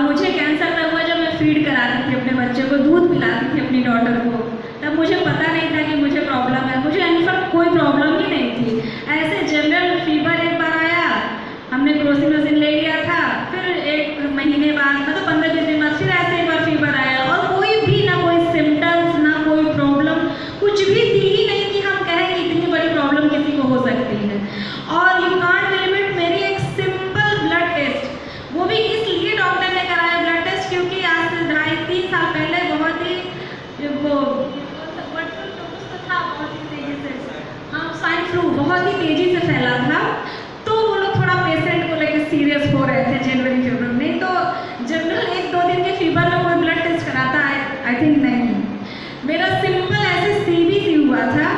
मुझे कैंसर तब हुआ जब मैं फीड कराती थी अपने बच्चे को, दूध पिलाती थी अपनी डॉटर को, तब मुझे पता नहीं था कि मुझे प्रॉब्लम है। मुझे इनफैक्ट कोई प्रॉब्लम ही नहीं थी, ऐसे जनरल फीवर एक बार आया, हमने क्रोसिन वोसिन ले लिया था, फिर एक महीने बाद मतलब 15-20 दिन बाद फिर ऐसे एक बार फीवर आया, और कोई भी ना कोई सिम्टम्स ना कोई प्रॉब्लम, कुछ भी थी ही नहीं कि हम कहें कि इतनी बड़ी प्रॉब्लम किसी को हो सकती है। और यू कांट बिलीव इट, मेरी एक सिंपल ब्लड टेस्ट, वो भी इसलिए डॉक्टर ने कराया ब्लड टेस्ट क्योंकि आज से 2.5-3 साल पहले बहुत ही वो था, बहुत ही तेजी से, हाँ स्वाइन फ्लू बहुत ही तेजी से फैला था, तो वो लोग थोड़ा पेशेंट को लेकर सीरियस हो रहे थे जनवरी फरवरी। नहीं तो जनरल 1-2 दिन के फीवर में कोई ब्लड टेस्ट कराता है? आई थिंक नहीं। मेरा सिंपल ऐसे सीबीसी हुआ था,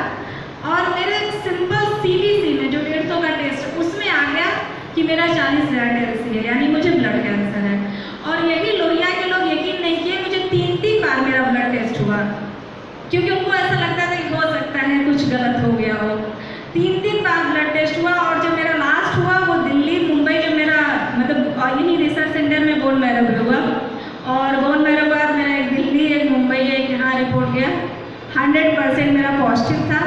और मेरे सिंपल सीबीसी में जो 150 का टेस्ट, उसमें आ गया कि मेरा 40 है, यानी मुझे ब्लड कैंसर है। और यही लोहिया के लोग यकीन नहीं किए, मुझे 3-3 बार मेरा ब्लड टेस्ट हुआ, क्योंकि उनको ऐसा लगता था कि हो सकता है कुछ गलत हो गया हो। 3-3 बार ब्लड टेस्ट हुआ, और जब मेरा लास्ट हुआ वो दिल्ली मुंबई, जब मेरा मतलब यही रिसर्च सेंटर में बोन मैरो हुआ, और बोन मैरो बाद मेरा एक दिल्ली एक मुंबई एक यहाँ रिपोर्ट गया, 100% मेरा पॉजिटिव था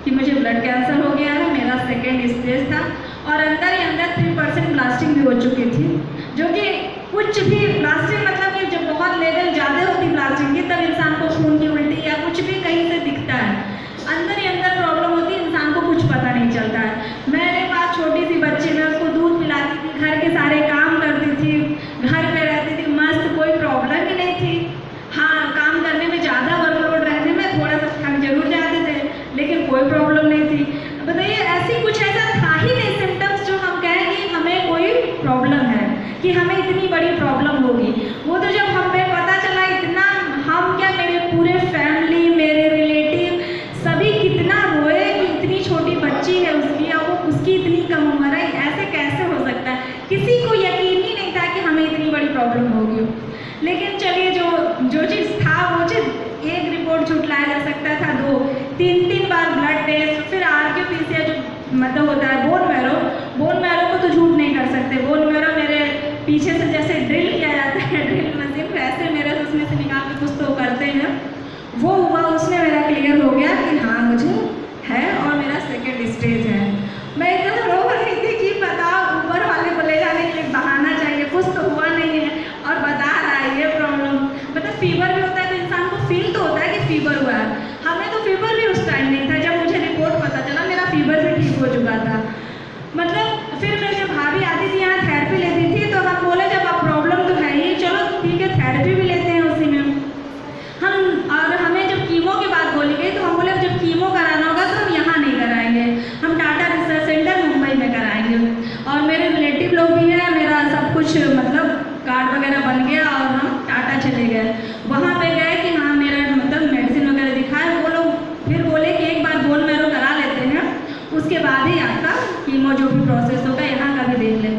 कि मुझे ब्लड कैंसर हो गया है, मेरा 2nd स्टेज था, और अंदर ही अंदर 3% ब्लास्टिंग भी हो चुकी थी, जो कि कुछ भी ब्लास्टिंग मतलब कि जब बहुत लेवल ज़्यादा होती ब्लास्टिंग की, तब इंसान को खून की उल्टी या कुछ भी कहीं से दिखता है, अंदर ही अंदर प्रॉब्लम होती है, इंसान को कुछ पता नहीं चलता है। मेरे पास छोटी सी बच्ची, मैं उसको दूध पिलाती थी, घर के सारे काम करती थी, घर पे रहती थी मस्त, कोई प्रॉब्लम ही नहीं थी। हाँ, काम करने में ज़्यादा वर्कलोड रहने में थोड़ा सा थक जरूर जाते थे, लेकिन कोई प्रॉब्लम नहीं थी। बताइए, ऐसी कुछ ऐसा था ही नहीं सिम्टम्स जो हम कहें कि हमें कोई प्रॉब्लम है, कि हमें इतनी बड़ी प्रॉब्लम होगी। वो तो जब हमें पता चला इतना, हम क्या, मेरे पूरे फैमिली, मेरे रिलेटिव सभी कितना रोए कि इतनी छोटी बच्ची है उसकी, और वो उसकी इतनी कम उम्र है, ऐसे कैसे हो सकता है। किसी को यकीन ही नहीं था कि हमें इतनी बड़ी प्रॉब्लम होगी। लेकिन चलिए, जो चीज़ था वो चीज़, एक रिपोर्ट झुटलाया जा सकता था, 2-3 बार ब्लड टेस्ट, फिर RQ-PCR जो मतलब होता है बोन मैरो को तो झूठ नहीं कर सकते। बोन मैरो मेरे पीछे से जैसे ड्रिल किया जाता है, ड्रिल मशीन, वैसे मेरे उसमें से निकाल के कुछ तो करते हैं, वो हुआ, उसमें मेरा क्लियर हो गया कि हाँ मुझे है, और मेरा 2nd स्टेज है। मैं इतना रो रही थी कि बताओ, ऊपर वाले को ले जाने के लिए बहाना चाहिए, कुछ तो हुआ नहीं है, और बता रहा है ये प्रॉब्लम। मतलब फीवर भी होता है तो इंसान को फील तो होता है कि फीवर हुआ है, हमें तो फीवर भी उस टाइम नहीं था। जब मुझे रिपोर्ट पता चला, मेरा फीवर भी ठीक हो चुका था। मतलब फिर मेरी जो भाभी आती थी यहाँ थेरेपी लेती थी, तो हम बोले जब आप प्रॉब्लम तो है ही, चलो ठीक है थेरेपी भी लेते हैं उसी में हम। और हमें जब कीमो की बात बोली गई, तो हम बोले जब कीमो कराना होगा तो हम यहाँ नहीं कराएंगे, हम टाटा रिसर्च सेंटर मुंबई में कराएंगे। और मेरे रिलेटिव लोग भी हैं, मेरा सब कुछ मतलब कार्ड वगैरह बन गया, और हम टाटा चले गए। वहाँ पे गए कि हाँ मेरा मतलब मेडिसिन वगैरह दिखाए, वो लोग फिर बोले कि एक बार बोन मैरो करा लेते हैं, उसके बाद ही आपका कीमो जो भी प्रोसेस होगा यहाँ का भी देख लें।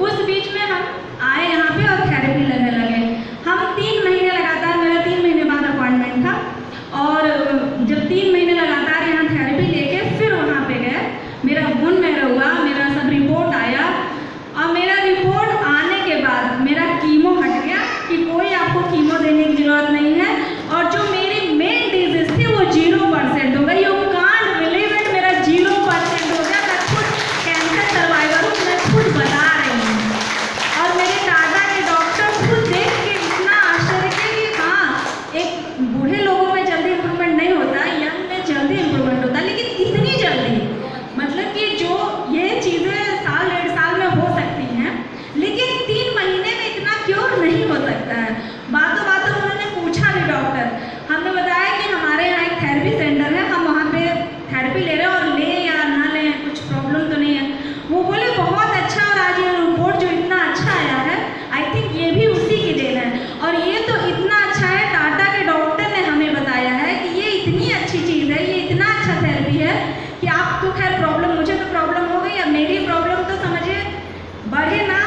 उस बीच में हम आए यहाँ पे और थेरेपी लेने लगे। हम 3 महीने लगातार, मेरा 3 महीने बाद अपॉइंटमेंट था, और जब 3 महीने लगातार यहाँ थेरेपी लेके फिर वहाँ पे गए, मेरा बोन मैरो हुआ, मेरा सब रिपोर्ट आया, और मेरा रिपोर्ट आने के बाद मेरा कीमो हट गया कि कोई आपको कीमो देने की जरूरत नहीं है, और जो मेरी मेन डिजीज थी वो 0% हो गई। यू कांट बिलीव इट, मेरा 0% हो गया। मैं खुद कैंसर सर्वाइवर हूँ, मैं खुद बता रही हूँ, और मेरे दादा के डॉक्टर खुद देख के इतना आश्चर्य के कि हाँ, एक बूढ़े लोगों में जल्दी इम्प्रूवमेंट नहीं होता, यंग में जल्दी इम्प्रूवमेंट होता, लेकिन इतनी जल्दी, मतलब कि जो ये चीज़ें 1-1.5 साल में हो सकती हैं, लेकिन 3 महीने में इतना क्योर नहीं हो सकता है। बातों बातों उन्होंने पूछा भी डॉक्टर, हमने बताया कि हमारे यहाँ एक थेरेपी सेंटर है, हम वहाँ पे थेरेपी ले रहे हैं, और लें या ना लें कुछ प्रॉब्लम तो नहीं है। वो बोले बहुत अच्छा, और आज ये रिपोर्ट जो इतना अच्छा आया है, आई थिंक ये भी उसी की देन है, और ये तो इतना अच्छा है, टाटा के डॉक्टर ने हमें बताया है कि ये इतनी अच्छी चीज़ है, ये इतना अच्छा थेरेपी है कि आप तो खैर प्रॉब्लम, मुझे तो प्रॉब्लम हो गई, अब मेरी प्रॉब्लम तो समझिए बढ़े ना,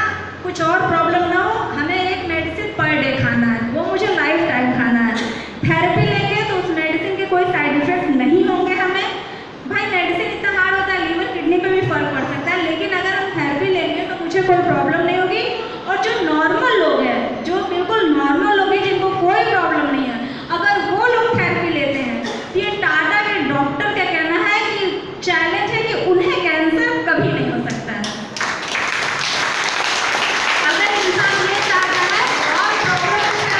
कुछ और प्रॉब्लम ना हो, हमें एक मेडिसिन पर डे खाना है, वो मुझे लाइफ टाइम खाना है। थेरेपी लेंगे तो उस मेडिसिन के कोई साइड इफेक्ट नहीं होंगे हमें। भाई मेडिसिन इतना हार्ड होता है, लीवर किडनी पे भी फर्क पड़ सकता है, लेकिन अगर हम थेरेपी लेंगे तो मुझे कोई प्रॉब्लम नहीं होगी,